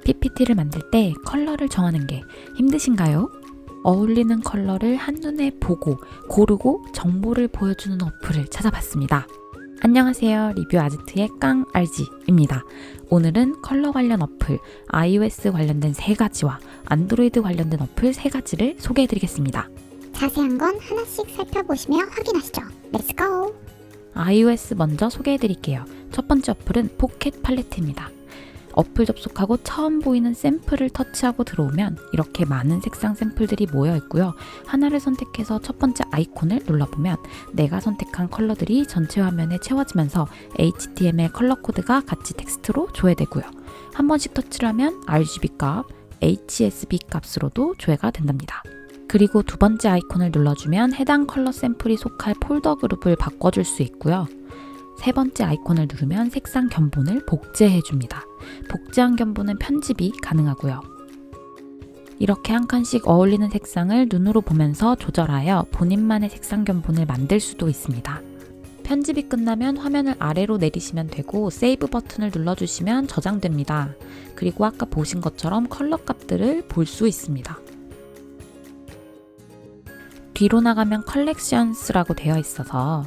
PPT를 만들 때 컬러를 정하는 게 힘드신가요? 어울리는 컬러를 한눈에 보고 고르고 정보를 보여주는 어플을 찾아봤습니다. 안녕하세요. 리뷰 아지트의 깡RG입니다. 오늘은 컬러 관련 어플, iOS 관련된 3가지와 안드로이드 관련된 어플 3가지를 소개해드리겠습니다. 자세한 건 하나씩 살펴보시며 확인하시죠. 렛츠고! iOS 먼저 소개해드릴게요. 첫 번째 어플은 포켓 팔레트입니다. 어플 접속하고 처음 보이는 샘플을 터치하고 들어오면 이렇게 많은 색상 샘플들이 모여 있고요. 하나를 선택해서 첫 번째 아이콘을 눌러보면 내가 선택한 컬러들이 전체 화면에 채워지면서 HTML 컬러 코드가 같이 텍스트로 조회되고요. 한 번씩 터치를 하면 RGB 값, HSB 값으로도 조회가 된답니다. 그리고 두 번째 아이콘을 눌러주면 해당 컬러 샘플이 속할 폴더 그룹을 바꿔줄 수 있고요. 세 번째 아이콘을 누르면 색상 견본을 복제해줍니다. 복제한 견본은 편집이 가능하고요. 이렇게 한 칸씩 어울리는 색상을 눈으로 보면서 조절하여 본인만의 색상 견본을 만들 수도 있습니다. 편집이 끝나면 화면을 아래로 내리시면 되고 세이브 버튼을 눌러주시면 저장됩니다. 그리고 아까 보신 것처럼 컬러 값들을 볼 수 있습니다. 뒤로 나가면 컬렉션스라고 되어 있어서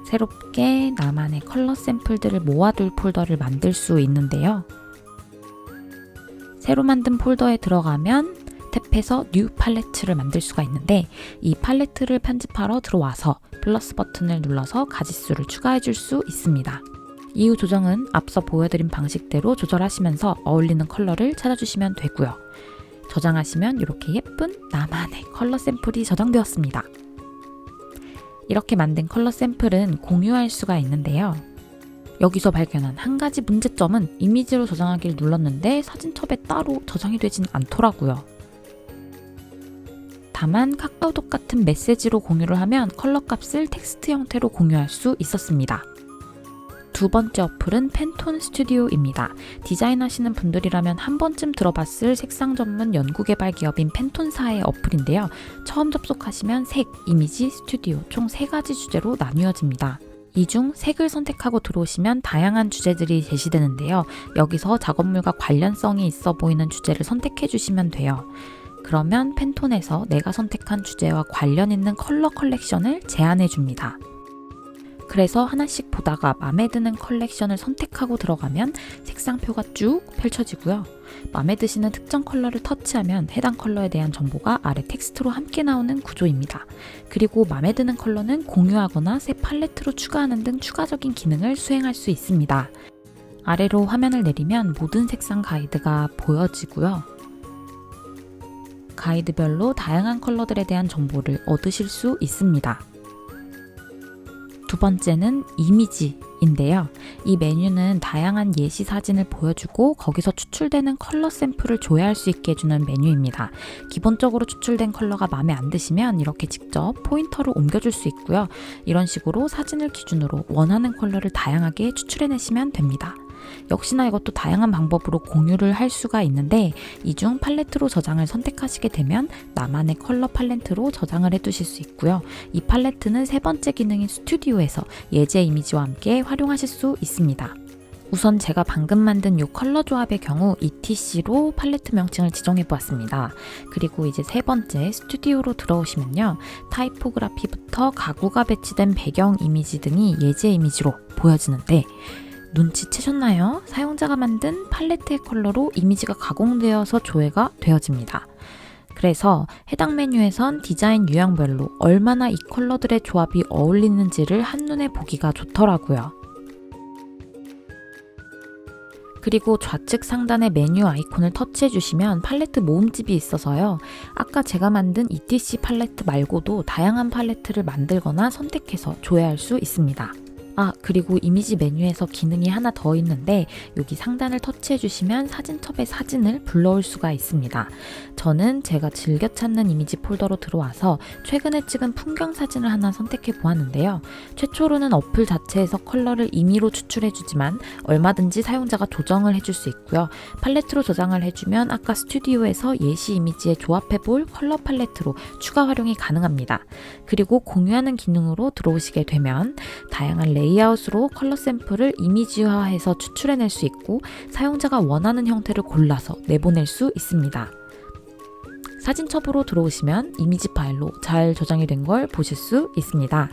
새롭게 나만의 컬러 샘플들을 모아둘 폴더를 만들 수 있는데요. 새로 만든 폴더에 들어가면 탭해서 뉴 팔레트를 만들 수가 있는데 이 팔레트를 편집하러 들어와서 플러스 버튼을 눌러서 가지수를 추가해 줄 수 있습니다. 이후 조정은 앞서 보여드린 방식대로 조절하시면서 어울리는 컬러를 찾아주시면 되고요. 저장하시면 이렇게 예쁜 나만의 컬러 샘플이 저장되었습니다. 이렇게 만든 컬러 샘플은 공유할 수가 있는데요. 여기서 발견한 한 가지 문제점은 이미지로 저장하기를 눌렀는데 사진첩에 따로 저장이 되진 않더라고요. 다만 카카오톡 같은 메시지로 공유를 하면 컬러 값을 텍스트 형태로 공유할 수 있었습니다. 두 번째 어플은 팬톤 스튜디오입니다. 디자인하시는 분들이라면 한 번쯤 들어봤을 색상 전문 연구개발 기업인 팬톤사의 어플인데요. 처음 접속하시면 색, 이미지, 스튜디오 총 3가지 주제로 나뉘어집니다. 이 중 색을 선택하고 들어오시면 다양한 주제들이 제시되는데요. 여기서 작업물과 관련성이 있어 보이는 주제를 선택해 주시면 돼요. 그러면 팬톤에서 내가 선택한 주제와 관련 있는 컬러 컬렉션을 제안해 줍니다. 그래서 하나씩 보다가 마음에 드는 컬렉션을 선택하고 들어가면 색상표가 쭉 펼쳐지고요. 마음에 드시는 특정 컬러를 터치하면 해당 컬러에 대한 정보가 아래 텍스트로 함께 나오는 구조입니다. 그리고 마음에 드는 컬러는 공유하거나 새 팔레트로 추가하는 등 추가적인 기능을 수행할 수 있습니다. 아래로 화면을 내리면 모든 색상 가이드가 보여지고요. 가이드별로 다양한 컬러들에 대한 정보를 얻으실 수 있습니다. 두 번째는 이미지인데요. 이 메뉴는 다양한 예시 사진을 보여주고 거기서 추출되는 컬러 샘플을 조회할 수 있게 해주는 메뉴입니다. 기본적으로 추출된 컬러가 마음에 안 드시면 이렇게 직접 포인터를 옮겨줄 수 있고요. 이런 식으로 사진을 기준으로 원하는 컬러를 다양하게 추출해내시면 됩니다. 역시나 이것도 다양한 방법으로 공유를 할 수가 있는데 이 중 팔레트로 저장을 선택하시게 되면 나만의 컬러 팔레트로 저장을 해두실 수 있고요. 이 팔레트는 세 번째 기능인 스튜디오에서 예제 이미지와 함께 활용하실 수 있습니다. 우선 제가 방금 만든 이 컬러 조합의 경우 ETC로 팔레트 명칭을 지정해 보았습니다. 그리고 이제 세 번째 스튜디오로 들어오시면요. 타이포그라피부터 가구가 배치된 배경 이미지 등이 예제 이미지로 보여지는데 눈치채셨나요? 사용자가 만든 팔레트의 컬러로 이미지가 가공되어서 조회가 되어집니다. 그래서 해당 메뉴에선 디자인 유형별로 얼마나 이 컬러들의 조합이 어울리는지를 한눈에 보기가 좋더라고요. 그리고 좌측 상단의 메뉴 아이콘을 터치해 주시면 팔레트 모음집이 있어서요. 아까 제가 만든 ETC 팔레트 말고도 다양한 팔레트를 만들거나 선택해서 조회할 수 있습니다. 그리고 이미지 메뉴에서 기능이 하나 더 있는데 여기 상단을 터치해 주시면 사진첩에 사진을 불러올 수가 있습니다. 저는 제가 즐겨 찾는 이미지 폴더로 들어와서 최근에 찍은 풍경 사진을 하나 선택해 보았는데요. 최초로는 어플 자체에서 컬러를 임의로 추출해 주지만 얼마든지 사용자가 조정을 해줄 수 있고요. 팔레트로 저장을 해주면 아까 스튜디오에서 예시 이미지에 조합해 볼 컬러 팔레트로 추가 활용이 가능합니다. 그리고 공유하는 기능으로 들어오시게 되면 다양한 레이아웃으로 컬러 샘플을 이미지화해서 추출해낼 수 있고 사용자가 원하는 형태를 골라서 내보낼 수 있습니다. 사진첩으로 들어오시면 이미지 파일로 잘 저장이 된 걸 보실 수 있습니다.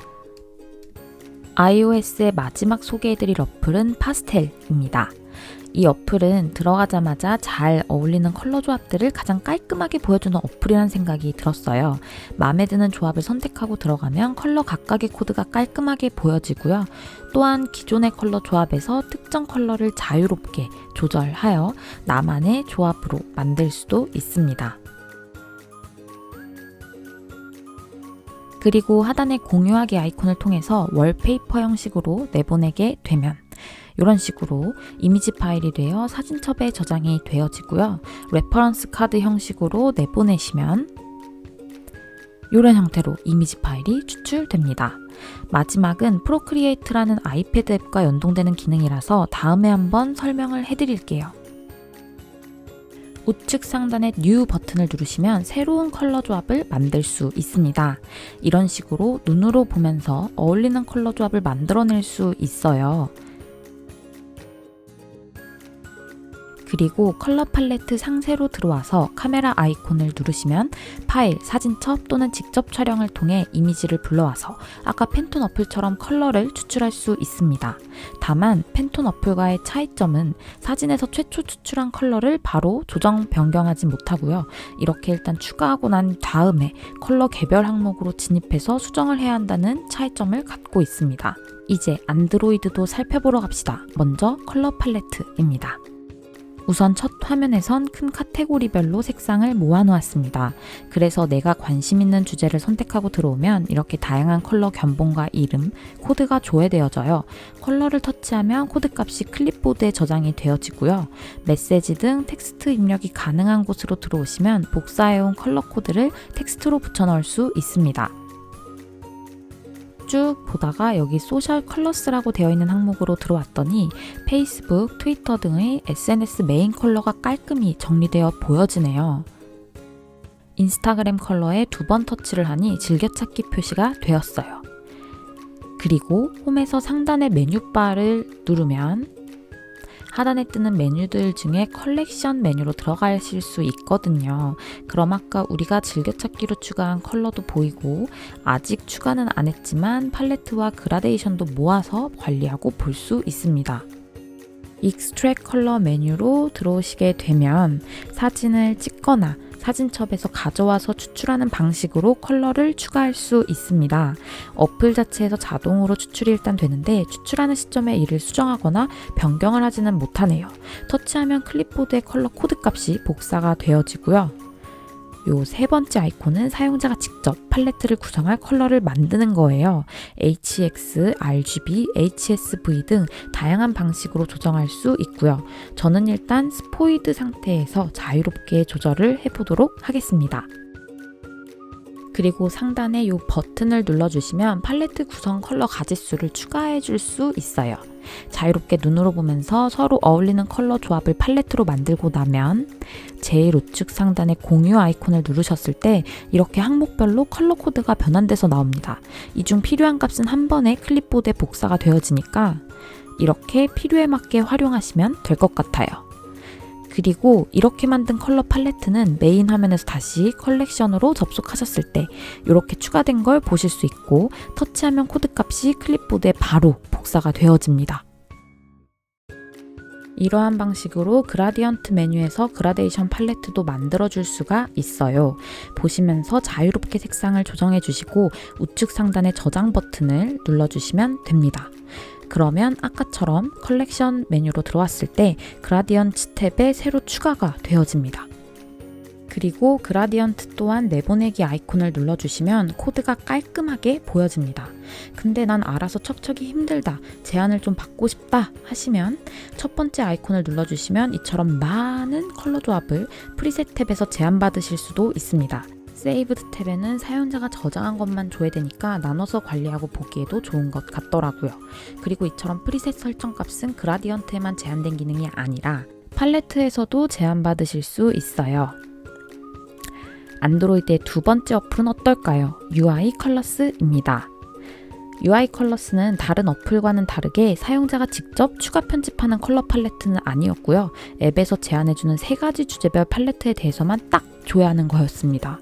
iOS의 마지막 소개해드릴 어플은 파스텔입니다. 이 어플은 들어가자마자 잘 어울리는 컬러 조합들을 가장 깔끔하게 보여주는 어플이라는 생각이 들었어요. 마음에 드는 조합을 선택하고 들어가면 컬러 각각의 코드가 깔끔하게 보여지고요. 또한 기존의 컬러 조합에서 특정 컬러를 자유롭게 조절하여 나만의 조합으로 만들 수도 있습니다. 그리고 하단의 공유하기 아이콘을 통해서 월페이퍼 형식으로 내보내게 되면 이런 식으로 이미지 파일이 되어 사진첩에 저장이 되어지고요. 레퍼런스 카드 형식으로 내보내시면 이런 형태로 이미지 파일이 추출됩니다. 마지막은 프로크리에이트라는 아이패드 앱과 연동되는 기능이라서 다음에 한번 설명을 해드릴게요. 우측 상단의 New 버튼을 누르시면 새로운 컬러 조합을 만들 수 있습니다. 이런 식으로 눈으로 보면서 어울리는 컬러 조합을 만들어낼 수 있어요. 그리고 컬러 팔레트 상세로 들어와서 카메라 아이콘을 누르시면 파일, 사진첩 또는 직접 촬영을 통해 이미지를 불러와서 아까 팬톤 어플처럼 컬러를 추출할 수 있습니다. 다만 팬톤 어플과의 차이점은 사진에서 최초 추출한 컬러를 바로 조정 변경하지 못하고요. 이렇게 일단 추가하고 난 다음에 컬러 개별 항목으로 진입해서 수정을 해야 한다는 차이점을 갖고 있습니다. 이제 안드로이드도 살펴보러 갑시다. 먼저 컬러 팔레트입니다. 우선 첫 화면에선 큰 카테고리별로 색상을 모아놓았습니다. 그래서 내가 관심 있는 주제를 선택하고 들어오면 이렇게 다양한 컬러 견본과 이름, 코드가 조회되어져요. 컬러를 터치하면 코드 값이 클립보드에 저장이 되어지고요. 메시지 등 텍스트 입력이 가능한 곳으로 들어오시면 복사해온 컬러 코드를 텍스트로 붙여넣을 수 있습니다. 쭉 보다가 여기 소셜 컬러스라고 되어 있는 항목으로 들어왔더니 페이스북, 트위터 등의 SNS 메인 컬러가 깔끔히 정리되어 보여지네요. 인스타그램 컬러에 2번 터치를 하니 즐겨찾기 표시가 되었어요. 그리고 홈에서 상단의 메뉴바를 누르면 하단에 뜨는 메뉴들 중에 컬렉션 메뉴로 들어가실 수 있거든요. 그럼 아까 우리가 즐겨찾기로 추가한 컬러도 보이고 아직 추가는 안 했지만 팔레트와 그라데이션도 모아서 관리하고 볼 수 있습니다. 익스트랙 컬러 메뉴로 들어오시게 되면 사진을 찍거나 사진첩에서 가져와서 추출하는 방식으로 컬러를 추가할 수 있습니다. 어플 자체에서 자동으로 추출이 일단 되는데 추출하는 시점에 이를 수정하거나 변경을 하지는 못하네요. 터치하면 클립보드의 컬러 코드 값이 복사가 되어지고요. 요 세 번째 아이콘은 사용자가 직접 팔레트를 구성할 컬러를 만드는 거예요. HX, RGB, HSV 등 다양한 방식으로 조정할 수 있고요. 저는 일단 스포이드 상태에서 자유롭게 조절을 해보도록 하겠습니다. 그리고 상단에 이 버튼을 눌러주시면 팔레트 구성 컬러 가짓수를 추가해 줄 수 있어요. 자유롭게 눈으로 보면서 서로 어울리는 컬러 조합을 팔레트로 만들고 나면 제일 우측 상단의 공유 아이콘을 누르셨을 때 이렇게 항목별로 컬러 코드가 변환돼서 나옵니다. 이 중 필요한 값은 한 번에 클립보드에 복사가 되어지니까 이렇게 필요에 맞게 활용하시면 될 것 같아요. 그리고 이렇게 만든 컬러 팔레트는 메인 화면에서 다시 컬렉션으로 접속하셨을 때 이렇게 추가된 걸 보실 수 있고 터치하면 코드 값이 클립보드에 바로 복사가 되어집니다. 이러한 방식으로 그라디언트 메뉴에서 그라데이션 팔레트도 만들어줄 수가 있어요. 보시면서 자유롭게 색상을 조정해 주시고 우측 상단의 저장 버튼을 눌러주시면 됩니다. 그러면 아까처럼 컬렉션 메뉴로 들어왔을 때 그라디언트 탭에 새로 추가가 되어집니다. 그리고 그라디언트 또한 내보내기 아이콘을 눌러주시면 코드가 깔끔하게 보여집니다. 근데 난 알아서 척척이 힘들다, 제한을 좀 받고 싶다 하시면 첫 번째 아이콘을 눌러주시면 이처럼 많은 컬러 조합을 프리셋 탭에서 제한받으실 수도 있습니다. 세이브드 탭에는 사용자가 저장한 것만 조회되니까 나눠서 관리하고 보기에도 좋은 것 같더라고요. 그리고 이처럼 프리셋 설정 값은 그라디언트에만 제한된 기능이 아니라 팔레트에서도 제한받으실 수 있어요. 안드로이드의 두 번째 어플은 어떨까요? UI 컬러스입니다. UI 컬러스는 다른 어플과는 다르게 사용자가 직접 추가 편집하는 컬러 팔레트는 아니었고요. 앱에서 제안해주는 3가지 주제별 팔레트에 대해서만 딱 줘야 하는 거였습니다.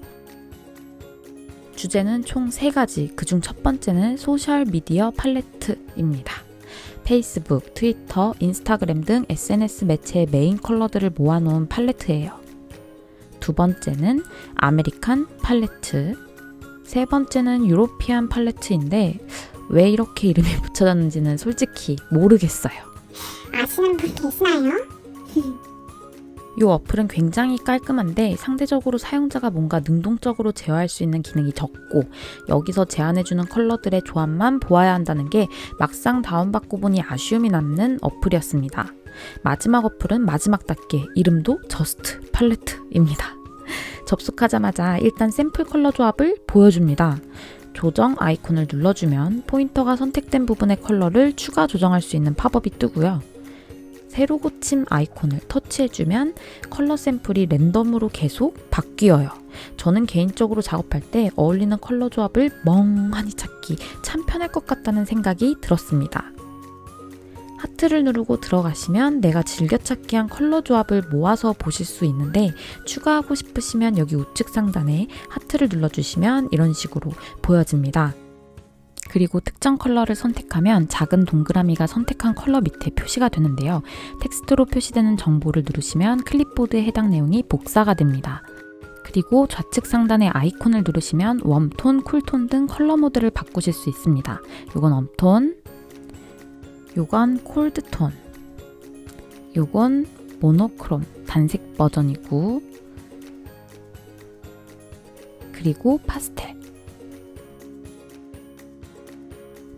주제는 총 3가지, 그중 첫 번째는 소셜 미디어 팔레트입니다. 페이스북, 트위터, 인스타그램 등 SNS 매체의 메인 컬러들을 모아놓은 팔레트예요. 두 번째는 아메리칸 팔레트, 세 번째는 유로피안 팔레트인데 왜 이렇게 이름이 붙여졌는지는 솔직히 모르겠어요. 아시는 분 계시나요? 이 어플은 굉장히 깔끔한데 상대적으로 사용자가 뭔가 능동적으로 제어할 수 있는 기능이 적고 여기서 제안해주는 컬러들의 조합만 보아야 한다는 게 막상 다운받고 보니 아쉬움이 남는 어플이었습니다. 마지막 어플은 마지막답게 이름도 저스트 팔레트입니다. 접속하자마자 일단 샘플 컬러 조합을 보여줍니다. 조정 아이콘을 눌러주면 포인터가 선택된 부분의 컬러를 추가 조정할 수 있는 팝업이 뜨고요. 세로 고침 아이콘을 터치해주면 컬러 샘플이 랜덤으로 계속 바뀌어요. 저는 개인적으로 작업할 때 어울리는 컬러 조합을 멍하니 찾기 참 편할 것 같다는 생각이 들었습니다. 하트를 누르고 들어가시면 내가 즐겨찾기 한 컬러 조합을 모아서 보실 수 있는데 추가하고 싶으시면 여기 우측 상단에 하트를 눌러주시면 이런 식으로 보여집니다. 그리고 특정 컬러를 선택하면 작은 동그라미가 선택한 컬러 밑에 표시가 되는데요. 텍스트로 표시되는 정보를 누르시면 클립보드에 해당 내용이 복사가 됩니다. 그리고 좌측 상단의 아이콘을 누르시면 웜톤, 쿨톤 등 컬러 모드를 바꾸실 수 있습니다. 요건 웜톤, 요건 콜드톤, 요건 모노크롬, 단색 버전이고 그리고 파스텔.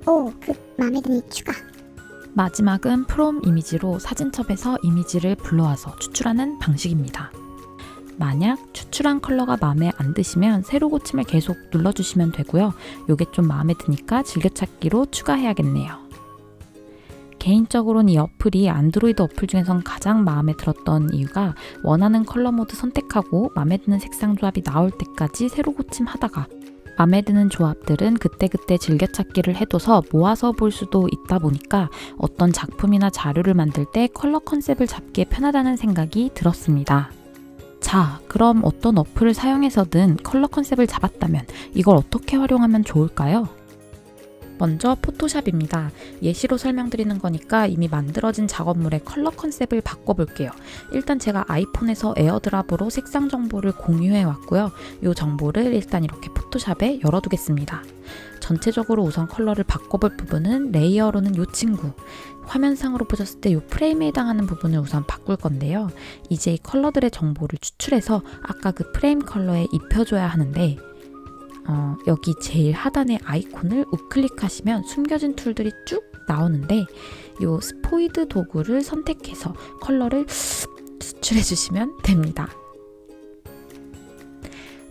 오, 마음에 드는 추가. 마지막은 프롬 이미지로 사진첩에서 이미지를 불러와서 추출하는 방식입니다. 만약 추출한 컬러가 마음에 안 드시면 세로 고침을 계속 눌러주시면 되고요. 요게 좀 마음에 드니까 즐겨찾기로 추가해야겠네요. 개인적으로는 이 어플이 안드로이드 어플 중에선 가장 마음에 들었던 이유가 원하는 컬러 모드 선택하고 마음에 드는 색상 조합이 나올 때까지 세로 고침하다가 마음에 드는 조합들은 그때그때 즐겨찾기를 해둬서 모아서 볼 수도 있다 보니까 어떤 작품이나 자료를 만들 때 컬러 컨셉을 잡기에 편하다는 생각이 들었습니다. 자, 그럼 어떤 어플을 사용해서든 컬러 컨셉을 잡았다면 이걸 어떻게 활용하면 좋을까요? 먼저 포토샵입니다. 예시로 설명드리는 거니까 이미 만들어진 작업물의 컬러 컨셉을 바꿔볼게요. 일단 제가 아이폰에서 에어드랍으로 색상 정보를 공유해 왔고요. 이 정보를 일단 이렇게 포토샵에 열어두겠습니다. 전체적으로 우선 컬러를 바꿔볼 부분은 레이어로는 이 친구, 화면상으로 보셨을 때 이 프레임에 해당하는 부분을 우선 바꿀 건데요. 이제 이 컬러들의 정보를 추출해서 아까 그 프레임 컬러에 입혀줘야 하는데 여기 제일 하단의 아이콘을 우클릭하시면 숨겨진 툴들이 쭉 나오는데 이 스포이드 도구를 선택해서 컬러를 추출해 주시면 됩니다.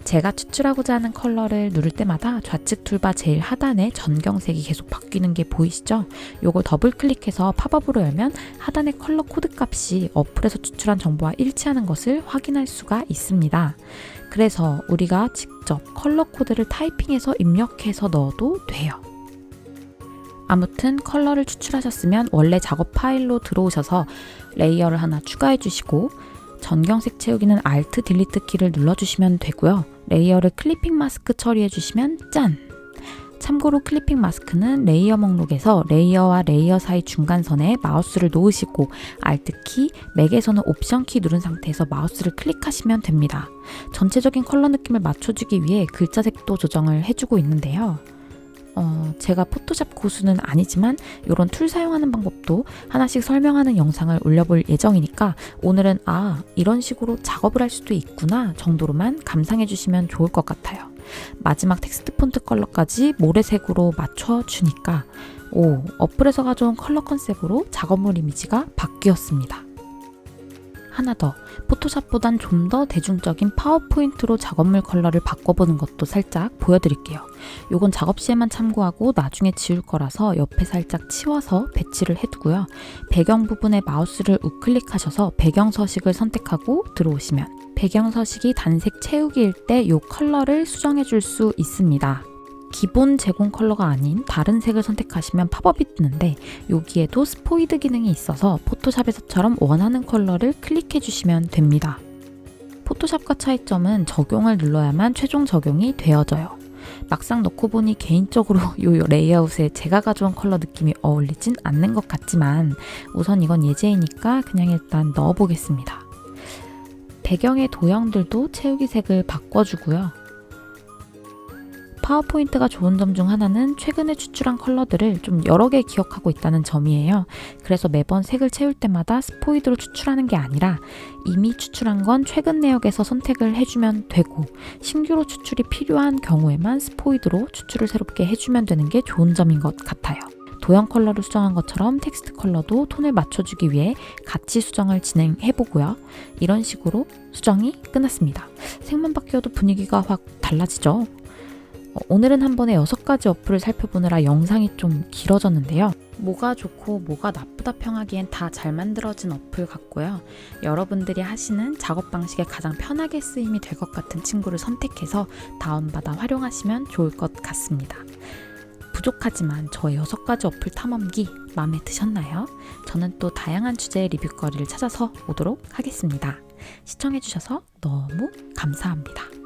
제가 추출하고자 하는 컬러를 누를 때마다 좌측 툴바 제일 하단에 전경색이 계속 바뀌는 게 보이시죠? 이걸 더블 클릭해서 팝업으로 열면 하단의 컬러 코드 값이 어플에서 추출한 정보와 일치하는 것을 확인할 수가 있습니다. 그래서 우리가 직접 컬러 코드를 타이핑해서 입력해서 넣어도 돼요. 아무튼 컬러를 추출하셨으면 원래 작업 파일로 들어오셔서 레이어를 하나 추가해 주시고 전경색 채우기는 Alt 딜리트 키를 눌러주시면 되고요. 레이어를 클리핑 마스크 처리해 주시면 짠! 참고로 클리핑 마스크는 레이어 목록에서 레이어와 레이어 사이 중간선에 마우스를 놓으시고 Alt 키, 맥에서는 옵션 키 누른 상태에서 마우스를 클릭하시면 됩니다. 전체적인 컬러 느낌을 맞춰주기 위해 글자 색도 조정을 해주고 있는데요. 제가 포토샵 고수는 아니지만 이런 툴 사용하는 방법도 하나씩 설명하는 영상을 올려볼 예정이니까 오늘은 이런 식으로 작업을 할 수도 있구나 정도로만 감상해 주시면 좋을 것 같아요. 마지막 텍스트 폰트 컬러까지 모래색으로 맞춰주니까 어플에서 가져온 컬러 컨셉으로 작업물 이미지가 바뀌었습니다. 하나 더, 포토샵보단 좀 더 대중적인 파워포인트로 작업물 컬러를 바꿔보는 것도 살짝 보여드릴게요. 요건 작업 시에만 참고하고 나중에 지울 거라서 옆에 살짝 치워서 배치를 해두고요. 배경 부분에 마우스를 우클릭하셔서 배경 서식을 선택하고 들어오시면 배경 서식이 단색 채우기일 때 이 컬러를 수정해 줄 수 있습니다. 기본 제공 컬러가 아닌 다른 색을 선택하시면 팝업이 뜨는데 여기에도 스포이드 기능이 있어서 포토샵에서처럼 원하는 컬러를 클릭해 주시면 됩니다. 포토샵과 차이점은 적용을 눌러야만 최종 적용이 되어져요. 막상 넣고 보니 개인적으로 이 레이아웃에 제가 가져온 컬러 느낌이 어울리진 않는 것 같지만 우선 이건 예제이니까 그냥 일단 넣어보겠습니다. 배경의 도형들도 채우기 색을 바꿔주고요. 파워포인트가 좋은 점 중 하나는 최근에 추출한 컬러들을 좀 여러 개 기억하고 있다는 점이에요. 그래서 매번 색을 채울 때마다 스포이드로 추출하는 게 아니라 이미 추출한 건 최근 내역에서 선택을 해주면 되고 신규로 추출이 필요한 경우에만 스포이드로 추출을 새롭게 해주면 되는 게 좋은 점인 것 같아요. 도형 컬러를 수정한 것처럼 텍스트 컬러도 톤을 맞춰주기 위해 같이 수정을 진행해보고요. 이런 식으로 수정이 끝났습니다. 색만 바뀌어도 분위기가 확 달라지죠. 오늘은 한 번에 6가지 어플을 살펴보느라 영상이 좀 길어졌는데요. 뭐가 좋고 뭐가 나쁘다 평하기엔 다 잘 만들어진 어플 같고요. 여러분들이 하시는 작업 방식에 가장 편하게 쓰임이 될 것 같은 친구를 선택해서 다운받아 활용하시면 좋을 것 같습니다. 부족하지만 저의 6가지 어플 탐험기 마음에 드셨나요? 저는 또 다양한 주제의 리뷰거리를 찾아서 오도록 하겠습니다. 시청해주셔서 너무 감사합니다.